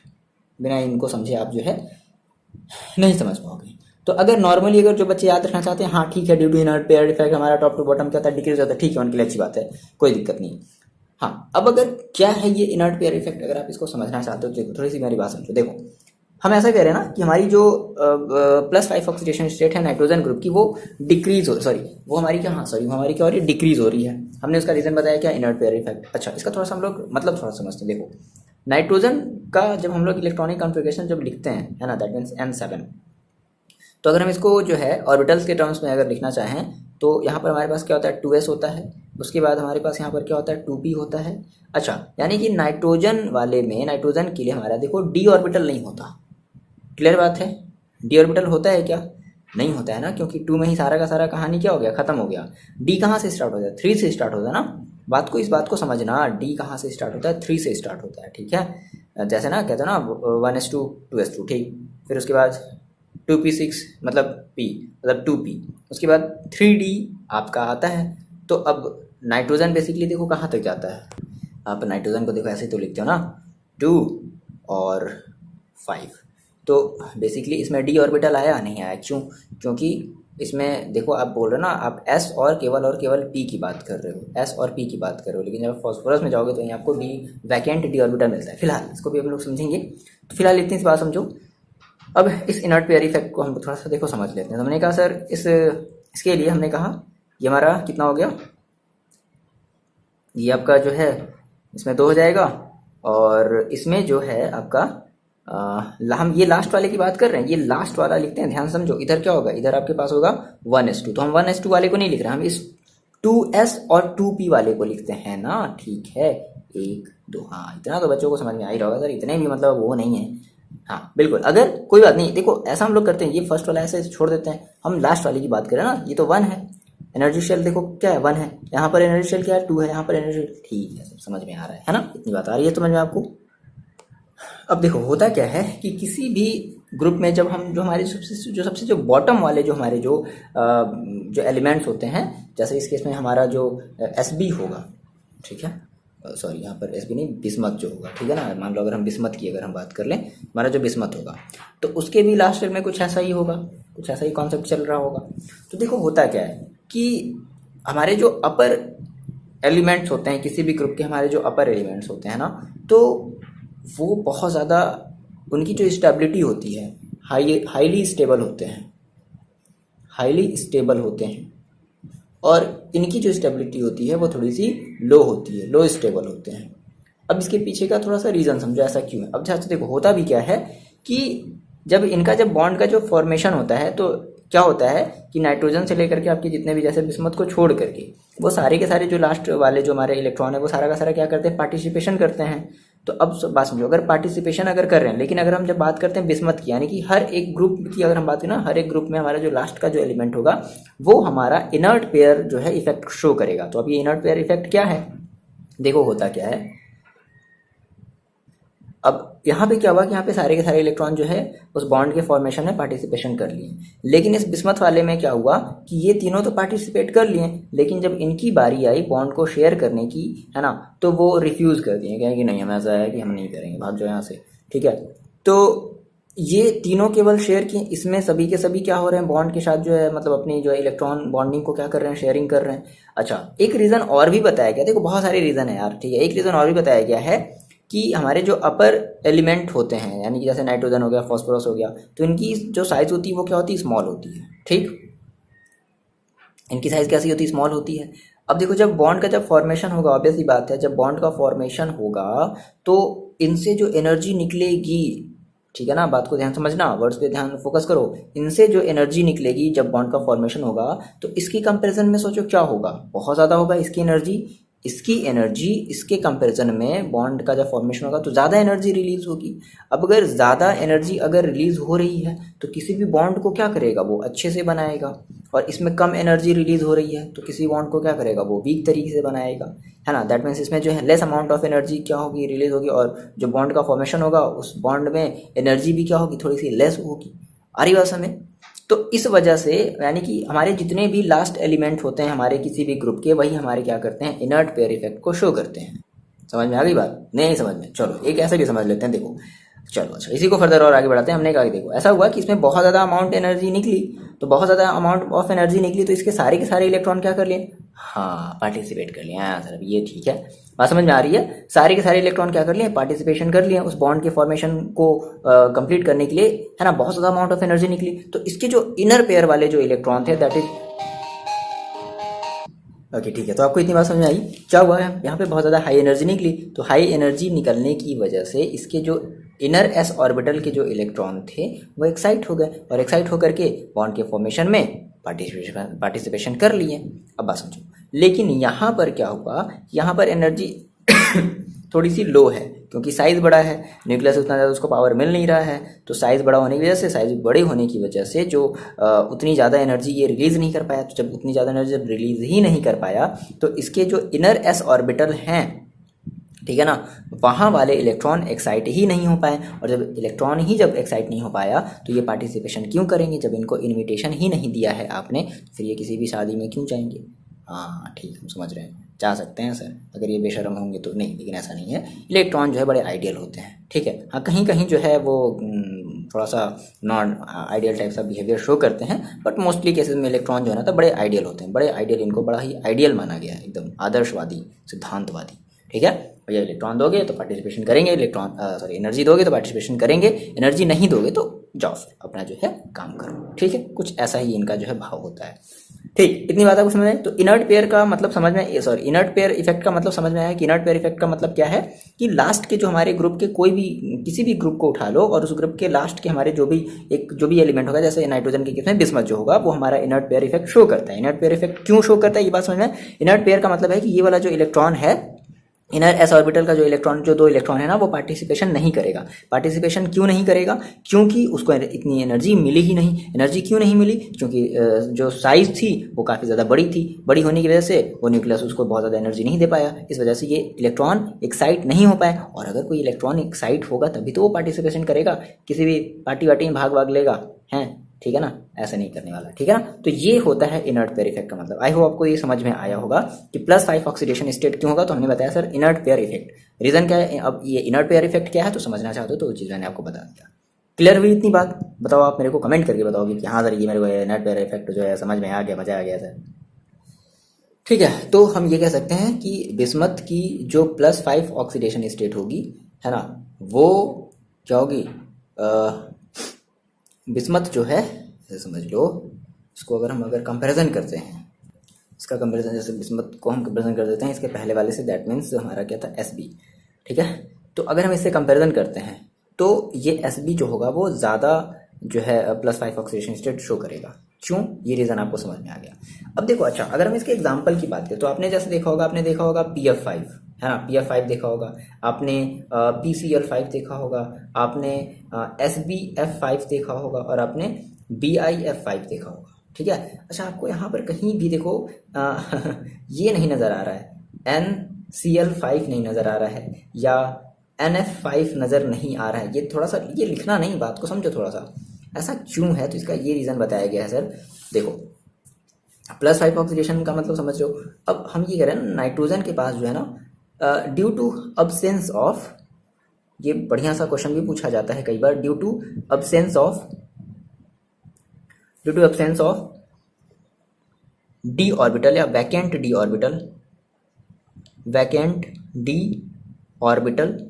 बिना इनको समझे आप जो है नहीं समझ पाओगे। तो अगर नॉर्मली अगर जो बच्चे याद रखना चाहते हैं, हाँ ठीक है, due to inert pair effect हमारा टॉप टू बॉटम क्या होता है, डिक्रीज होता है, ठीक है, उनके लिए अच्छी बात है, कोई दिक्कत नहीं। हाँ, अब अगर क्या है ये इनर्ट पेयर इफेक्ट, अगर आप इसको समझना चाहते हो तो थोड़ी सी मेरी बात समझो। देखो हम ऐसा कह रहे हैं ना कि हमारी जो +5 ऑक्सीडेशन स्टेट है नाइट्रोजन ग्रुप की, वो डिक्रीज हो, सॉरी वो हमारी क्या, हाँ सॉरी वो हमारी क्या हो रही है, डिक्रीज हो रही है। हमने उसका रीज़न बताया क्या, इनर्ट पेयर इफेक्ट। अच्छा, इसका थोड़ा सा हम लोग मतलब थोड़ा समझते हैं। देखो नाइट्रोजन का जब हम लोग इलेक्ट्रॉनिक कॉन्फ़िगरेशन जब लिखते हैं, है ना, दैट मीन्स N7, तो अगर हम इसको जो है ऑर्बिटल्स के टर्म्स में अगर लिखना चाहें तो यहाँ पर हमारे पास क्या होता है, 2s होता है, उसके बाद हमारे पास यहाँ पर क्या होता है, 2p होता है। अच्छा, यानी कि नाइट्रोजन वाले में, नाइट्रोजन के लिए हमारा देखो d ऑर्बिटल नहीं होता, क्लियर बात है। d ऑर्बिटल होता है क्या, नहीं होता है ना, क्योंकि 2 में ही सारा का सारा कहानी क्या हो गया, खत्म हो गया। d कहाँ से स्टार्ट होता है, 3 से स्टार्ट होता है ना, इस बात को समझना, d कहाँ से स्टार्ट होता है, 3 से स्टार्ट होता है। ठीक है, जैसे ना कहते हैं ना 1s2 2s2, ठीक। फिर उसके बाद 2p6 मतलब p मतलब 2p। उसके बाद 3d आपका आता है। तो अब नाइट्रोजन बेसिकली देखो कहाँ तक जाता है, आप नाइट्रोजन को देखो ऐसे तो लिखते हो ना 2 और 5। तो बेसिकली इसमें डी ऑर्बिटल आया नहीं आया, क्यों? क्योंकि इसमें देखो आप बोल रहे हो ना, आप एस और केवल पी की बात कर रहे हो, एस और पी की बात कर रहे हो, लेकिन जब फॉस्फोरस में जाओगे तो यहाँ आपको डी वैकेंट डी ऑर्बिटल मिलता है। फिलहाल इसको भी हम लोग समझेंगे, तो फिलहाल इतनी सी बात समझो। अब इस इनर्ट पेयर इफेक्ट को हम थोड़ा सा देखो समझ लेते हैं। तो हमने कहा सर इसके लिए हमने कहा ये हमारा कितना हो गया, ये आपका जो है इसमें 2 हो जाएगा, और इसमें जो है आपका हम ये लास्ट वाले की बात कर रहे हैं, ये लास्ट वाला लिखते हैं, ध्यान समझो। इधर क्या होगा, इधर आपके पास होगा 1s2, तो हम 1s2 वाले को नहीं लिख रहे, हम इस 2s और 2p वाले को लिखते हैं ना, ठीक है। 1 2, हाँ इतना तो बच्चों को समझ में आ ही रहा होगा सर, इतने भी मतलब वो नहीं है। हाँ बिल्कुल, अगर कोई बात नहीं, देखो ऐसा हम लोग करते हैं, ये फर्स्ट वाला ऐसे छोड़ देते हैं, हम लास्ट वाले की बात करें ना, ये तो 1 है, एनर्जी शेल देखो क्या है 1 है, यहाँ पर एनर्जी शेल क्या है 2 है, यहाँ पर एनर्जी, ठीक है सब समझ में आ रहा है ना, इतनी बात आ रही है समझ में आपको। अब देखो होता क्या है कि किसी भी ग्रुप में जब हम जो हमारे सबसे जो बॉटम वाले जो हमारे जो एलिमेंट्स होते हैं, जैसे इस केस में हमारा जो एस बी होगा, ठीक है, सॉरी यहाँ पर एस बी नहीं, बिस्मथ जो होगा, ठीक है ना, मान लो अगर हम बिस्मथ की अगर हम बात कर लें, हमारा जो बिस्मथ होगा तो उसके भी लास्ट ईयर में कुछ ऐसा ही होगा, कुछ ऐसा ही कॉन्सेप्ट चल रहा होगा। तो देखो होता क्या है कि हमारे जो अपर एलिमेंट्स होते हैं किसी भी ग्रुप के, हमारे जो अपर एलिमेंट्स होते हैं ना, तो वो बहुत ज़्यादा उनकी जो स्टेबिलिटी होती है हाईली स्टेबल होते हैं, हाईली स्टेबल होते हैं, और इनकी जो स्टेबिलिटी होती है वो थोड़ी सी लो होती है, लो स्टेबल होते हैं। अब इसके पीछे का थोड़ा सा रीज़न समझो ऐसा क्यों है। अब ध्यान से देखो होता भी क्या है कि जब बॉन्ड का जो फॉर्मेशन होता है तो क्या होता है कि नाइट्रोजन से लेकर के आपके जितने भी जैसे बिस्मथ को छोड़ करके वो सारे के सारे जो लास्ट वाले जो हमारे इलेक्ट्रॉन है वो सारा का सारा क्या करते हैं, पार्टिसिपेशन करते हैं। तो अब बात समझो, अगर पार्टिसिपेशन अगर कर रहे हैं, लेकिन अगर हम जब बात करते हैं बिस्मथ की, यानी कि हर एक ग्रुप की अगर हम बात करें ना, हर एक ग्रुप में हमारा जो लास्ट का जो एलिमेंट होगा वो हमारा इनर्ट पेयर जो है इफेक्ट शो करेगा। तो अब ये इनर्ट पेयर इफेक्ट क्या है, देखो होता क्या है। अब यहाँ पे क्या हुआ कि यहाँ पे सारे के सारे इलेक्ट्रॉन जो है उस बॉन्ड के फॉर्मेशन में पार्टिसिपेशन कर लिए, लेकिन इस बिस्मथ वाले में क्या हुआ कि ये तीनों तो पार्टिसिपेट कर लिए, लेकिन जब इनकी बारी आई बॉन्ड को शेयर करने की, है ना, तो वो रिफ्यूज कर दिए, क्या कि नहीं हमें ऐसा है कि हम नहीं करेंगे, भाग जाओ यहाँ से, ठीक है। तो ये तीनों केवल शेयर किए, इसमें सभी के सभी क्या हो रहे हैं, बॉन्ड के साथ जो है मतलब अपनी जो है इलेक्ट्रॉन बॉन्डिंग को क्या कर रहे हैं, शेयरिंग कर रहे हैं। अच्छा एक रीज़न और भी बताया गया, देखो बहुत सारे रीज़न है यार, ठीक है, एक रीज़न और भी बताया गया है कि हमारे जो अपर एलिमेंट होते हैं, यानी कि जैसे नाइट्रोजन हो गया, फॉस्फोरस हो गया, तो इनकी जो साइज होती है वो क्या होती है, स्मॉल होती है, ठीक, इनकी साइज कैसी होती है, स्मॉल होती है। अब देखो जब बॉन्ड का जब फॉर्मेशन होगा, ऑब्वियस ही बात है, जब बॉन्ड का फॉर्मेशन होगा तो इनसे जो एनर्जी निकलेगी, ठीक है ना, बात को ध्यान समझना, वर्ड्स पे ध्यान फोकस करो, इनसे जो एनर्जी निकलेगी जब बॉन्ड का फॉर्मेशन होगा तो इसकी कंपैरिजन में सोचो क्या होगा, बहुत ज़्यादा होगा इसकी एनर्जी इसके कंपैरिजन में बॉन्ड का जब फॉर्मेशन होगा तो ज़्यादा एनर्जी रिलीज होगी। अब अगर ज़्यादा एनर्जी अगर रिलीज हो रही है तो किसी भी बॉन्ड को क्या करेगा, वो अच्छे से बनाएगा, और इसमें कम एनर्जी रिलीज हो रही है तो किसी बॉन्ड को क्या करेगा, वो वीक तरीके से बनाएगा, है ना। दैट मीन्स इसमें जो है लेस अमाउंट ऑफ एनर्जी क्या होगी, रिलीज होगी, और जो बॉन्ड का फॉर्मेशन होगा उस बॉन्ड में एनर्जी भी क्या होगी, थोड़ी सी लेस होगी। आ रही बात समझ। तो इस वजह से यानी कि हमारे जितने भी लास्ट एलिमेंट होते हैं हमारे किसी भी ग्रुप के, वही हमारे क्या करते हैं, इनर्ट पेयर इफेक्ट को शो करते हैं। समझ में आ गई बात, नहीं समझ में, चलो एक ऐसे भी समझ लेते हैं। देखो चलो अच्छा इसी को फर्दर और आगे बढ़ाते हैं। हमने कहा कि देखो ऐसा हुआ कि इसमें बहुत ज़्यादा अमाउंट एनर्जी निकली, तो बहुत ज़्यादा अमाउंट ऑफ एनर्जी निकली तो इसके सारे के सारे इलेक्ट्रॉन क्या कर लिए, हाँ पार्टिसिपेट कर लिए। हाँ सर ये ठीक है, बात समझ में आ रही है। सारे के सारे इलेक्ट्रॉन क्या कर लिए, पार्टिसिपेशन कर लिए उस बॉन्ड के फॉर्मेशन को कंप्लीट करने के लिए, है ना, बहुत ज़्यादा अमाउंट ऑफ एनर्जी निकली। तो इसके जो इनर पेयर वाले जो इलेक्ट्रॉन थे दैट इज ओके ठीक है। तो आपको इतनी बात समझ में आई, क्या हुआ है यहाँ पे बहुत ज़्यादा हाई एनर्जी निकली, तो हाई एनर्जी निकलने की वजह से इसके जो इनर एस ऑर्बिटल के जो इलेक्ट्रॉन थे वो एक्साइट हो गए, और एक्साइट होकर के बॉन्ड के फॉर्मेशन में पार्टिसिपेशन कर लिए। अब बात समझो, लेकिन यहाँ पर क्या हुआ, यहाँ पर एनर्जी थोड़ी सी लो है क्योंकि साइज़ बड़ा है, न्यूक्लियस उतना ज़्यादा उसको पावर मिल नहीं रहा है, तो साइज़ बड़ा होने की वजह से, साइज़ बड़े होने की वजह से जो उतनी ज़्यादा एनर्जी ये रिलीज़ नहीं कर पाया। तो जब उतनी ज़्यादा एनर्जी जब रिलीज़ ही नहीं कर पाया तो इसके जो इनर एस ऑर्बिटल हैं ठीक है ना, वहाँ वाले इलेक्ट्रॉन एक्साइट ही नहीं हो पाए, और जब इलेक्ट्रॉन ही जब एक्साइट नहीं हो पाया तो ये पार्टिसिपेशन क्यों करेंगे? जब इनको इनविटेशन ही नहीं दिया है आपने, फिर ये किसी भी शादी में क्यों जाएंगे? हाँ ठीक, हम समझ रहे हैं, जा सकते हैं सर अगर ये बेशर्म होंगे तो, नहीं, लेकिन ऐसा नहीं है। इलेक्ट्रॉन जो है बड़े आइडियल होते हैं, ठीक है। हाँ कहीं कहीं जो है वो थोड़ा सा नॉन आइडियल टाइप सा बिहेवियर शो करते हैं, बट मोस्टली केसेस में इलेक्ट्रॉन जो है ना तो बड़े आइडियल होते हैं, बड़े आइडियल, इनको बड़ा ही आइडियल माना गया है, एकदम आदर्शवादी, सिद्धांतवादी, ठीक है। भैया इलेक्ट्रॉन दोगे तो पार्टिसिपेशन करेंगे, इलेक्ट्रॉन सॉरी एनर्जी दोगे तो पार्टिसिपेशन करेंगे, एनर्जी नहीं दोगे तो जाओ अपना जो है काम करो, ठीक है। कुछ ऐसा ही इनका जो है भाव होता है, ठीक। इतनी बात आपको समझ में आई? तो इनर्ट पेयर का मतलब समझ में, सॉरी इनर्ट पेयर इफेक्ट का मतलब समझ में आया कि इनर्ट पेयर इफेक्ट का मतलब क्या है कि लास्ट के जो हमारे ग्रुप के कोई भी किसी भी ग्रुप को उठा लो और उस ग्रुप के लास्ट के हमारे जो भी एलिमेंट होगा, जैसे नाइट्रोजन के केस में बिस्मथ जो होगा, वो हमारा इनर्ट पेयर इफेक्ट शो करता है। इनर्ट पेयर इफेक्ट क्यों शो करता है ये बात समझ में? इनर्ट पेयर का मतलब है कि ये वाला जो इलेक्ट्रॉन है, इनर एस ऑर्बिटल का जो इलेक्ट्रॉन, जो दो इलेक्ट्रॉन है ना, वो पार्टिसिपेशन नहीं करेगा। पार्टिसिपेशन क्यों नहीं करेगा? क्योंकि उसको इतनी एनर्जी मिली ही नहीं। एनर्जी क्यों नहीं मिली? क्योंकि जो साइज थी वो काफ़ी ज़्यादा बड़ी थी, बड़ी होने की वजह से वो न्यूक्लियस उसको बहुत ज़्यादा एनर्जी नहीं दे पाया, इस वजह से ये इलेक्ट्रॉन एक्साइट नहीं हो पाए। और अगर कोई इलेक्ट्रॉन एक्साइट होगा तभी तो वो पार्टिसिपेशन करेगा, किसी भी पार्टी वार्टी में भाग लेगा, हैं, ठीक है ना, ऐसा नहीं करने वाला, ठीक है ना। तो ये होता है इनर्ट पेयर इफेक्ट का मतलब। आई होप आपको ये समझ में आया होगा कि +5 ऑक्सीडेशन स्टेट क्यों होगा। तो हमने बताया sir inert pair effect, reason क्या है। अब ये इनर्ट पेयर इफेक्ट क्या है तो समझना चाहते हो तो वो चीज़ मैंने आपको बता दिया। क्लियर हुई इतनी बात? बताओ आप मेरे को कमेंट करके बताओगे कि हाँ सर ये मेरे को इनर्ट पेयर इफेक्ट जो है समझ में आ गया, मजा आ गया सर, ठीक है। तो हम ये कह सकते हैं कि बिस्मथ की जो +5 ऑक्सीडेशन स्टेट होगी, है ना, वो क्या होगी? बिस्मथ जो है, जैसे समझ लो इसको अगर कंपैरिजन करते हैं, इसका कंपैरिजन जैसे बिस्मथ को हम कंपैरिजन कर देते हैं इसके पहले वाले से, दैट मीन्स हमारा क्या था Sb, ठीक है। तो अगर हम इससे कंपैरिजन करते हैं तो ये Sb जो होगा वो ज़्यादा जो है +5 ऑक्सीडेशन स्टेट शो करेगा। क्यों? ये रीज़न आपको समझ में आ गया। अब देखो, अच्छा अगर हम इसके एग्जाम्पल की बात करें तो आपने जैसे देखा होगा PF5, है ना, PF5 देखा होगा आपने, PCl5 देखा होगा आपने, SbF5 देखा होगा और आपने BiF5 देखा होगा, ठीक है। अच्छा आपको यहाँ पर कहीं भी देखो ये नहीं नज़र आ रहा है, NCl5 नहीं नज़र आ रहा है या NF5 नज़र नहीं आ रहा है। ये थोड़ा सा, ये लिखना नहीं, बात को समझो थोड़ा सा, ऐसा क्यों है? तो इसका ये रीज़न बताया गया है सर। देखो +5 ऑक्सीडेशन का मतलब समझ रहे हो। अब हम ये कह रहे हैं ना, नाइट्रोजन के पास जो है ना, ड्यू टू अब्सेंस ऑफ, ये बढ़िया सा क्वेश्चन भी पूछा जाता है कई बार, due to absence of d orbital या वैकेंट डी ऑर्बिटल,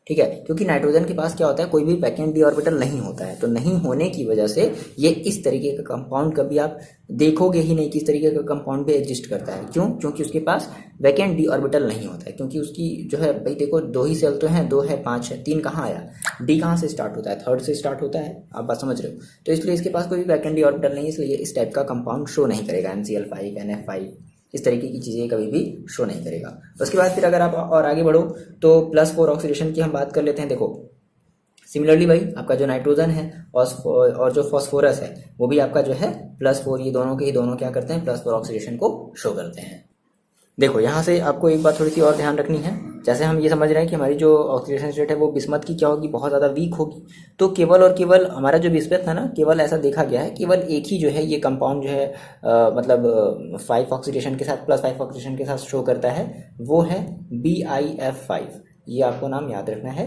ठीक है। क्योंकि नाइट्रोजन के पास क्या होता है, कोई भी वैकेंट डी ऑर्बिटल नहीं होता है, तो नहीं होने की वजह से ये इस तरीके का कंपाउंड कभी आप देखोगे ही नहीं, किस तरीके का कंपाउंड भी एग्जिस्ट करता है। क्यों? क्योंकि उसके पास वैकेंट डी ऑर्बिटल नहीं होता है, क्योंकि उसकी जो है, भाई देखो 2 ही सेल तो हैं, 2 है 5 है, 3 कहाँ आया, डी कहाँ से स्टार्ट होता है, 3rd से स्टार्ट होता है, आप बात समझ रहे हो। तो इसलिए इसके पास कोई भी वैकेंट डी ऑर्बिटल नहीं है, इसलिए इस टाइप का कंपाउंड शो नहीं करेगा, NCl5 NF5 इस तरीके की चीज़ें कभी भी शो नहीं करेगा। उसके बाद फिर अगर आप और आगे बढ़ो तो +4 ऑक्सीडेशन की हम बात कर लेते हैं। देखो सिमिलरली भाई आपका जो नाइट्रोजन है और जो फॉस्फोरस है वो भी आपका जो है +4, ये दोनों के ही दोनों क्या करते हैं, +4 ऑक्सीडेशन को शो करते हैं। देखो यहाँ से आपको एक बात थोड़ी सी और ध्यान रखनी है, जैसे हम ये समझ रहे हैं कि हमारी जो ऑक्सीडेशन स्टेट है वो बिस्मथ की क्या होगी, बहुत ज़्यादा वीक होगी। तो केवल और केवल हमारा जो बिस्मथ है ना, केवल ऐसा देखा गया है, केवल एक ही जो है ये कंपाउंड जो है मतलब 5 ऑक्सीडेशन के साथ, +5 ऑक्सीडेशन के साथ शो करता है, वो है BiF5। ये आपको नाम याद रखना है,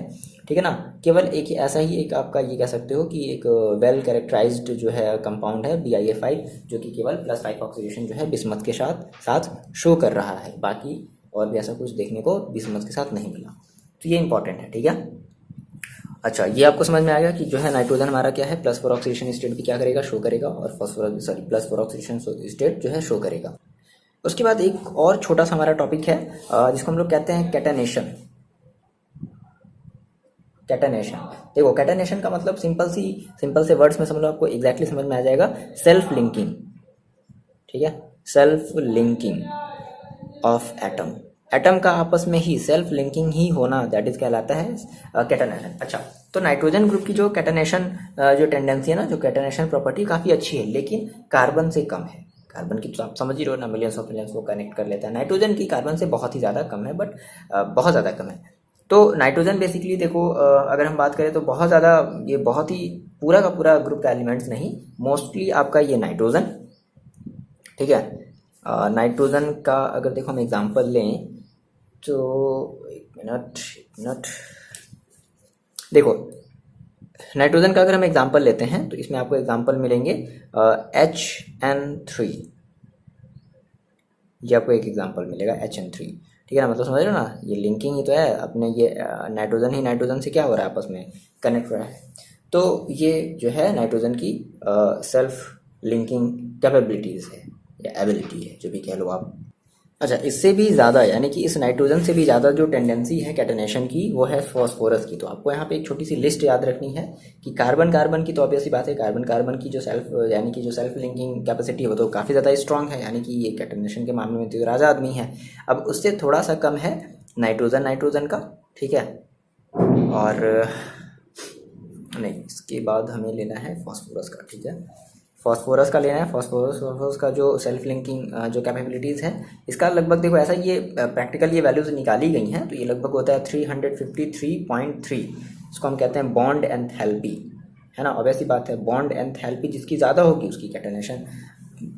ठीक है ना। केवल एक ऐसा ही एक आपका ये कह सकते हो कि एक वेल कैरेक्टराइज्ड जो है कंपाउंड है BiF5, जो कि केवल +5 ऑक्सीडेशन जो है बिस्मथ के साथ शो कर रहा है, बाकी और भी ऐसा कुछ देखने को बिस्मथ के साथ नहीं मिला। तो ये इंपॉर्टेंट है, ठीक है। अच्छा ये आपको समझ में आ गया कि जो है नाइट्रोजन हमारा क्या है, +4 ऑक्सीडेशन स्टेट भी क्या करेगा, शो करेगा, और +4 ऑक्सीडेशन स्टेट जो है शो करेगा। उसके बाद एक और छोटा सा हमारा टॉपिक है जिसको हम लोग कहते हैं कैटेनेशन। देखो कैटेनेशन का मतलब सिंपल से वर्ड्स में समझ लो, आपको एग्जैक्टली समझ में आ जाएगा, सेल्फ लिंकिंग, ठीक है, सेल्फ लिंकिंग ऑफ एटम का आपस में ही सेल्फ लिंकिंग ही होना, दैट इज कहलाता है कैटेनेशन। अच्छा तो नाइट्रोजन ग्रुप की जो कैटेनेशन जो टेंडेंसी है ना, जो कैटेनेशन प्रॉपर्टी काफ़ी अच्छी है, लेकिन कार्बन से कम है। कार्बन की तो आप समझ ही रहे हो ना, मिलियंस ऑफ मिलियंस को कनेक्ट कर लेता है। नाइट्रोजन की कार्बन से बहुत ही ज़्यादा कम है, बट बहुत ज़्यादा कम है। तो नाइट्रोजन बेसिकली देखो, अगर हम बात करें तो बहुत ज़्यादा, ये बहुत ही पूरा का पूरा ग्रुप का एलिमेंट्स नहीं, मोस्टली आपका ये नाइट्रोजन, ठीक है। नाइट्रोजन का अगर देखो हम एग्जांपल लें तो एक मिनट देखो, नाइट्रोजन का अगर हम एग्जांपल लेते हैं तो इसमें आपको एग्जांपल मिलेंगे HN3, ये आपको एक एग्जांपल मिलेगा HN3, ठीक है ना। मतलब समझ रहे हो ना, ये लिंकिंग ही तो है अपने, ये नाइट्रोजन ही नाइट्रोजन से क्या हो रहा है, आपस में कनेक्ट हो रहा है। तो ये जो है नाइट्रोजन की सेल्फ लिंकिंग कैपेबिलिटीज़ है या एबिलिटी है, जो भी कह लो आप। अच्छा, इससे भी ज़्यादा, यानी कि इस नाइट्रोजन से भी ज़्यादा जो टेंडेंसी है कैटनेशन की, वो है फॉस्फोरस की। तो आपको यहाँ पे एक छोटी सी लिस्ट याद रखनी है कि कार्बन कार्बन की तो ऑब्वियसली बात है, कार्बन कार्बन की जो सेल्फ, यानी कि जो सेल्फ लिंकिंग कैपेसिटी है वो तो काफ़ी ज़्यादा स्ट्रांग है, यानी कि ये कैटनेशन के मामले में तो राजा आदमी है। अब उससे थोड़ा सा कम है नाइट्रोजन का, ठीक है। और नहीं, इसके बाद हमें लेना है फॉस्फोरस का, ठीक है। फॉस्फोरस का लेना है, फॉस्फोरस का जो सेल्फ लिंकिंग जो कैपेबिलिटीज़ है, इसका लगभग देखो ऐसा, ये प्रैक्टिकल ये वैल्यूज़ निकाली गई हैं, तो ये लगभग होता है 353.3। इसको हम कहते हैं बॉन्ड एंथैल्पी, है ना। ऑब्वियसली बात है, बॉन्ड एंथैल्पी जिसकी ज़्यादा होगी उसकी कैटनेशन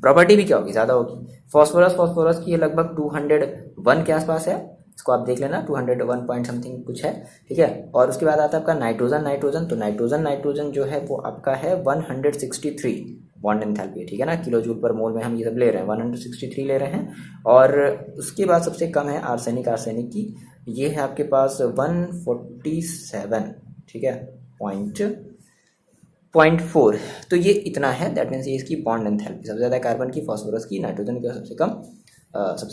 प्रॉपर्टी भी क्या होगी, ज़्यादा होगी। फॉस्फोरस की ये लगभग 201 के आसपास है, इसको आप देख लेना, 201 पॉइंट समथिंग कुछ है, ठीक है। और उसके बाद आता है आपका नाइट्रोजन, तो नाइट्रोजन जो है वो आपका है 163 बॉन्ड एंथैल्पी, ठीक है ना। किलो जूल पर मोल में हम ये सब ले रहे हैं, 163 ले रहे हैं। और उसके बाद सबसे कम है आर्सेनिक की, ये है आपके पास 147, ठीक है, पॉइंट 4। तो ये इतना है, दैट मीन्स ये इसकी बॉन्ड एंथैल्पी सबसे ज़्यादा कार्बन की, फॉस्फोरस की, नाइट्रोजन की, सबसे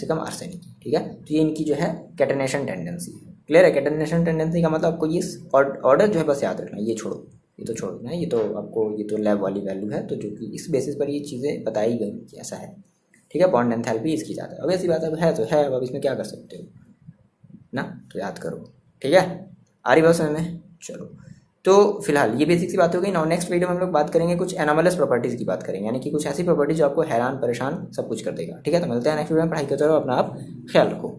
कम आर्सेनिक की, ठीक है। तो ये इनकी जो है कैटनेशन टेंडेंसी है। क्लियर है, कैटनेशन टेंडेंसी का मतलब आपको ये ऑर्डर जो है बस याद रखना है, ये छोड़ो, ये तो छोड़ देना है, ये तो आपको, ये तो लैब वाली वैल्यू है, तो जो कि इस बेसिस पर ये चीज़ें बताई गई कि ऐसा है, ठीक है। बॉन्ड एंथैल्पी इसकी ज़्यादा है, अब ऐसी बात अब है तो है, अब इसमें क्या कर सकते हो ना, तो याद करो, ठीक है। आ रही बात समझ में, चलो। तो फिलहाल ये बेसिक सी बात हो गई ना। नेक्स्ट वीडियो में हम लोग बात करेंगे कुछ एनोमलस प्रॉपर्टीज़ की बात करेंगे, यानी कि कुछ ऐसी प्रॉपर्टीज जो आपको हैरान परेशान सब कुछ कर देगा, ठीक है। तो मिलते हैं नेक्स्ट वीडियो में, पढ़ाई करते रहो, अपना आप ख्याल रखो।